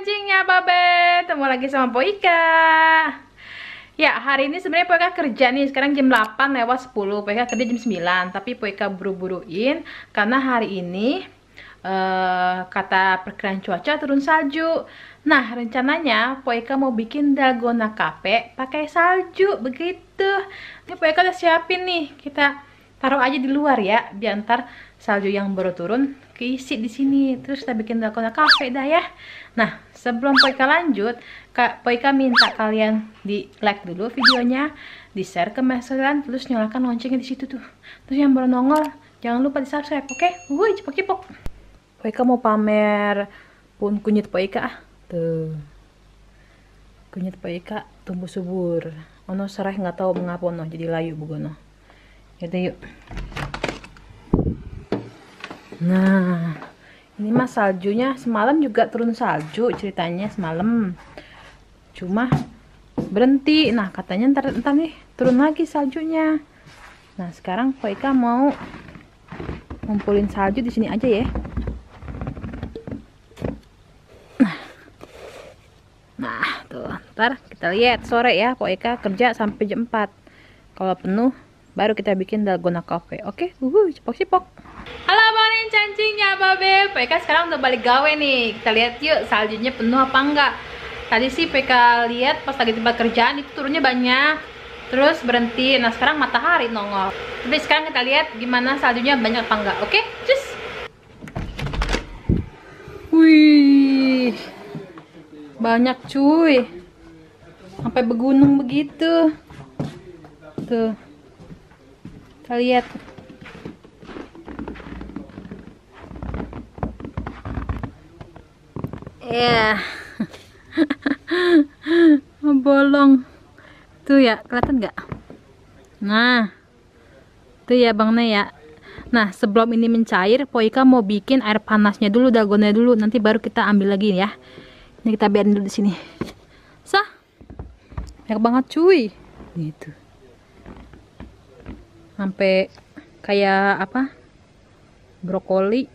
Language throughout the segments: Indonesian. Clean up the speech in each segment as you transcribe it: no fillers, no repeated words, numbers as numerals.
cancingnya Babe, ketemu lagi sama Poika. Ya, hari ini sebenarnya Poika kerja nih. Sekarang jam 8 lewat 10. Poika kerja jam 9, tapi Poika buru-buruin karena hari ini kata perkiraan cuaca turun salju. Nah, rencananya Poika mau bikin dalgona cafe pakai salju begitu. Ini Poika udah siapin nih. Kita taruh aja di luar ya, biar ntar salju yang baru turun keisi di sini. Terus kita bikin dalgona cafe dah ya. Nah, sebelum Poika lanjut, Poika minta kalian di like dulu videonya, di share ke kalian, terus nyalakan loncengnya di situ tuh. Terus yang baru nongol, jangan lupa di subscribe, oke? Wuih, cepok-cepok. Poika mau pamer pun kunyit Poika. Tuh, kunyit Poika tumbuh subur. Ono sereh nggak tahu mengapa ono jadi layu bugono. Yaudah yuk. Nah, ini mas saljunya semalam juga turun salju ceritanya semalam. Cuma berhenti. Nah, katanya ntar nih turun lagi saljunya. Nah, sekarang Poika mau ngumpulin salju di sini aja ya. Nah, tuh, ntar kita lihat sore ya. Poika kerja sampai jam 4. Kalau penuh baru kita bikin dalgona cafe. Oke, cepok-cepok. Halo Bonin cancingnya Babe. Poika sekarang udah balik gawe nih. Kita lihat yuk saljunya penuh apa enggak. Tadi sih Poika lihat pas lagi tempat kerjaan itu turunnya banyak. Terus berhenti. Nah, sekarang matahari nongol. Tapi sekarang kita lihat gimana saljunya banyak apa enggak. Oke, cus. Wih, banyak cuy. Sampai bergunung begitu. Tuh. Kita lihat. Ya. Bolong. Tuh ya, kelihatan nggak? Nah. Tuh ya Bang Ne ya. Nah, sebelum ini mencair, Poika mau bikin air panasnya dulu, dalgona dulu, nanti baru kita ambil lagi ya. Ini kita biarin dulu di sini. Sah. Banyak banget cuy. Gitu. Sampai kayak apa? Brokoli.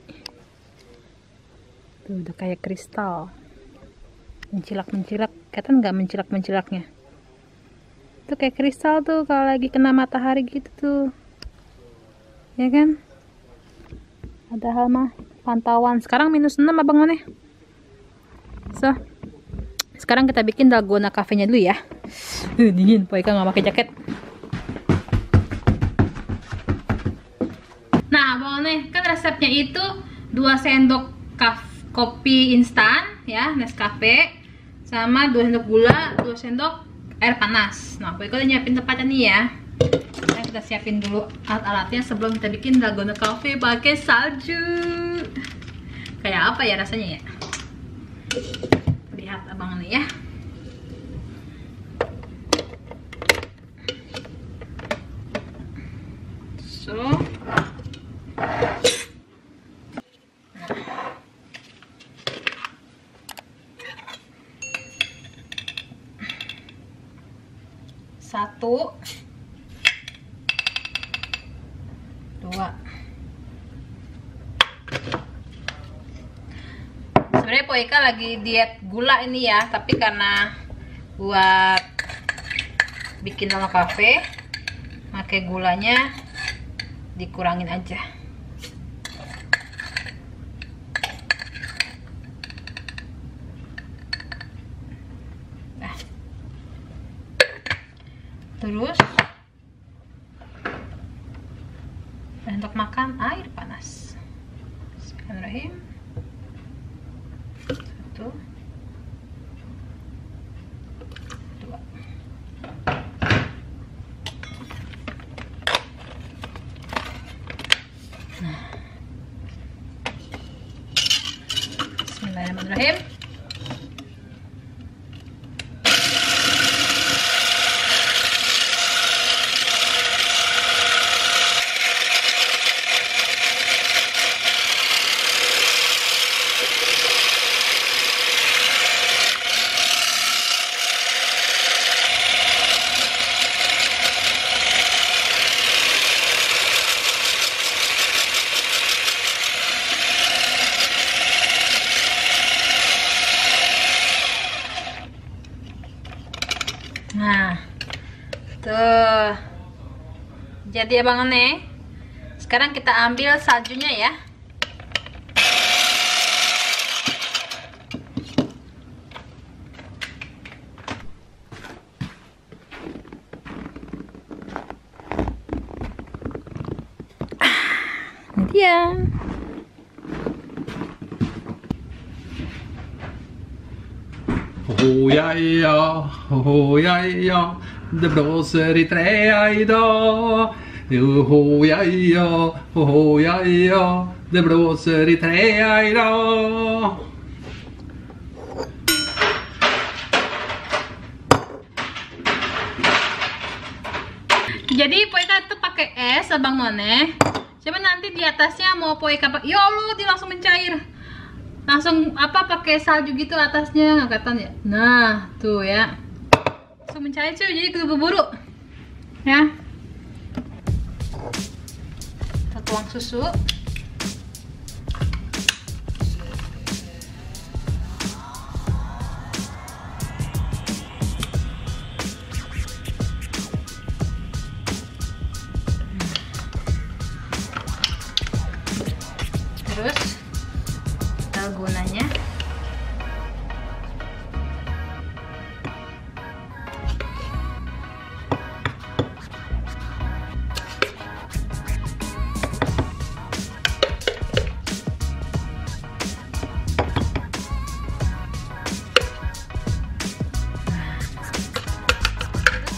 Tuh udah kayak kristal. Mencilak-mencilak. Kelihatan nggak mencilak-mencilaknya? Tuh kayak kristal tuh kalau lagi kena matahari gitu tuh. Ya kan? Padahal mah pantauan sekarang -6 Abang Aneh. So, sekarang kita bikin dalgona cafe-nya dulu ya. Dingin, Poika nggak pakai jaket. Nah, Abang Aneh, kan resepnya itu 2 sendok kopi instan ya, Nescafe, sama 2 sendok gula, 2 sendok air panas. Nah, Poika udah nyiapin tempatnya nih ya. Nah, kita siapin dulu alat-alatnya sebelum kita bikin dalgona cafe pakai salju. Kayak apa ya rasanya ya? Lihat Abang nih ya. So, satu, 2. Sebenarnya Poika lagi diet gula ini ya, tapi karena buat bikin dalgona cafe pakai gulanya dikurangin aja. Nah. Terus untuk makan air panas. Bismillahirrahmanirrahim. 1, 2. Nah. Bismillahirrahmanirrahim. Nah, tuh. Jadi Abang None, sekarang kita ambil saljunya ya. Ini dia. Oh ja, det blåser i träa idag. Oh ja, det blåser i träa idag. Jadi Poika tuh pakai es Abang None. Coba nanti di atasnya mau Poika pakai. Ya Allah, dia langsung mencair. Langsung apa pakai salju gitu atasnya, nggak kelihatan ya? Nah, tuh ya. Langsung mencair cuy, jadi keburu-buru. Ya. Kita tuang susu. Terus dalgonanya.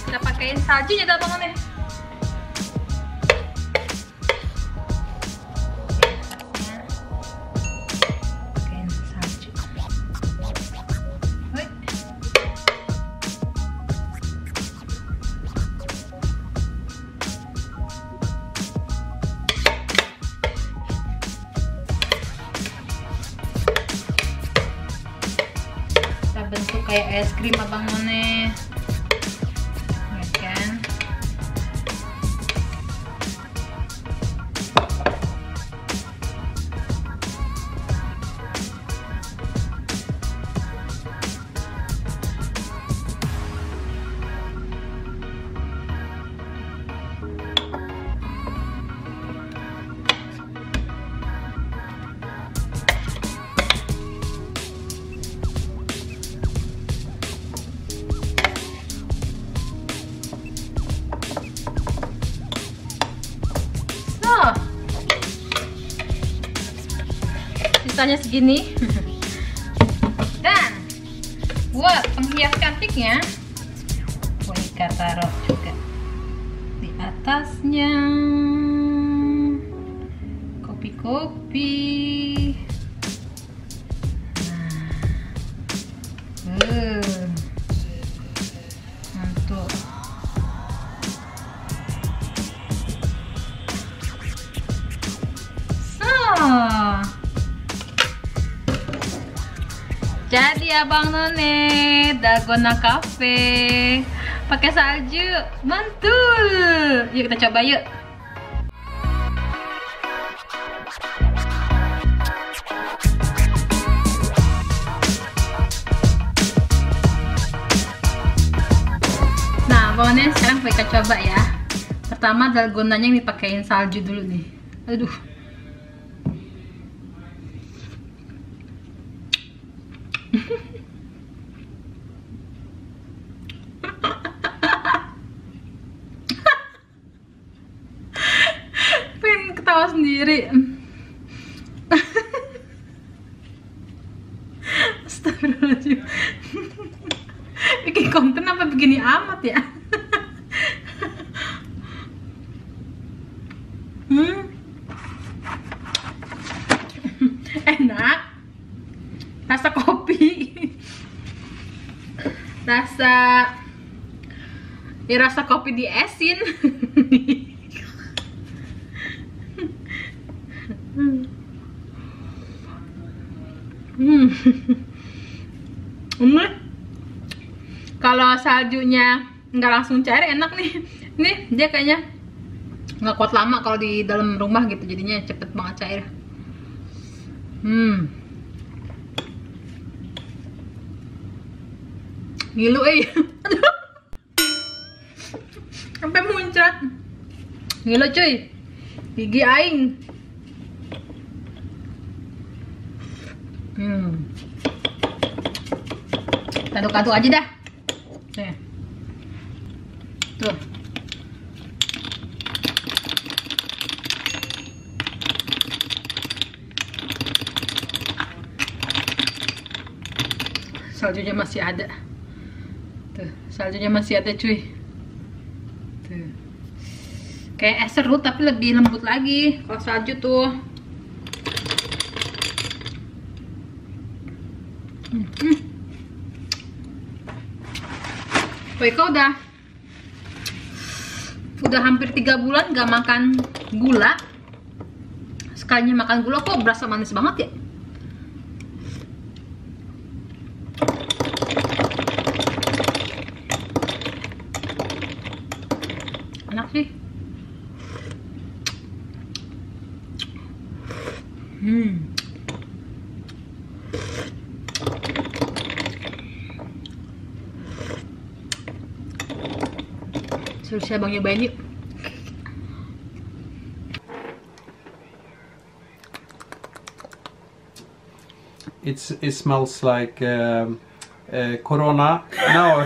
Kita pakein saljunya dah Bang None. Bentuk kayak es krim Abang None, ya kan? Sisanya segini. Dan buat penghias cantiknya Poika taruh juga di atasnya kopi-kopi. Mantul. Jadi Abang None Dalgona Cafe pakai salju, mantul. Yuk kita coba yuk. Nah, Abang None sekarang kita coba ya. Pertama dalgonanya ini pakein salju dulu nih. Aduh. Pengen ketawa sendiri. Astagfirullahaladzim. Bikin konten apa begini amat ya? Enak. Rasa kopi. Rasa kopi di esin. Kalau saljunya nggak langsung cair enak nih. Nih dia kayaknya nggak kuat lama kalau di dalam rumah gitu, jadinya cepet banget cair. Ngilu muncrat. Gila cuy. Gigi aing. Aduk-aduk aja dah. Nih. Tuh. Saljunya masih ada. Tuh, saljunya masih ada cuy. Tuh. Kayak es serut tapi lebih lembut lagi kalau salju tuh. Poika udah hampir 3 bulan gak makan gula. Sekalinya makan gula kok berasa manis banget ya. Enak sih. Suruh saya bang nyobain yuk. It smells like Corona. No,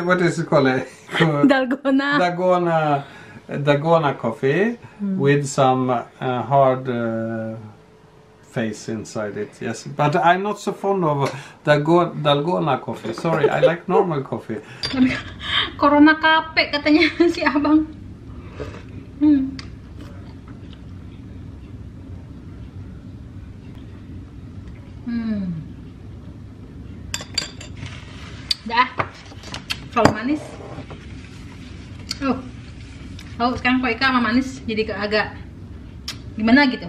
what is it called? Dalgona coffee with some hard face inside it. Yes, but I'm not so fond of Dalgona coffee. Sorry, I like normal coffee. Corona kape katanya si abang. Dah, kalau manis. Sekarang Poika sama manis jadi agak gimana gitu.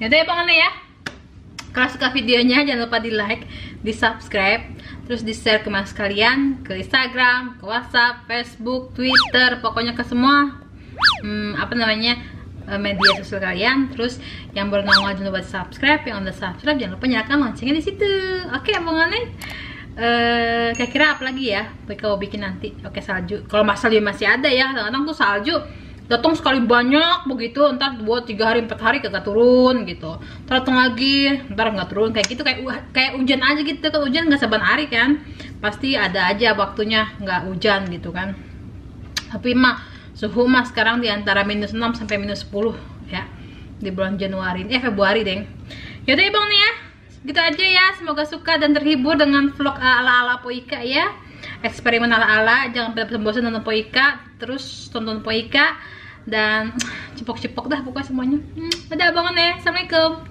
Yaudah ya bang ya. Kalau suka videonya jangan lupa di like, di subscribe, terus di share ke mas kalian, ke Instagram, ke WhatsApp, Facebook, Twitter, pokoknya ke semua media sosial kalian. Terus yang baru nongol jangan lupa di subscribe, yang udah subscribe jangan lupa nyalakan loncengnya di situ. Oke abang kira-kira apa lagi ya Poika mau bikin nanti. Oke, salju. Kalau salju masih ada ya, kadang-kadang tuh salju datang sekali banyak begitu, ntar 2-3 hari 4 hari kagak turun gitu, ntar datang lagi ntar nggak turun, kayak gitu, kayak hujan aja gitu kan. Hujan nggak saban hari kan, pasti ada aja waktunya nggak hujan gitu kan. Tapi suhu sekarang di antara -6 sampai -10 ya di bulan Februari deng. Yaudah ya bang nih ya, gitu aja ya. Semoga suka dan terhibur dengan vlog ala-ala Poika ya, eksperimen ala-ala. Jangan pada bosan nonton Poika, terus tonton Poika dan cepok-cepok dah pokoknya semuanya. Dadah abang Assalamualaikum.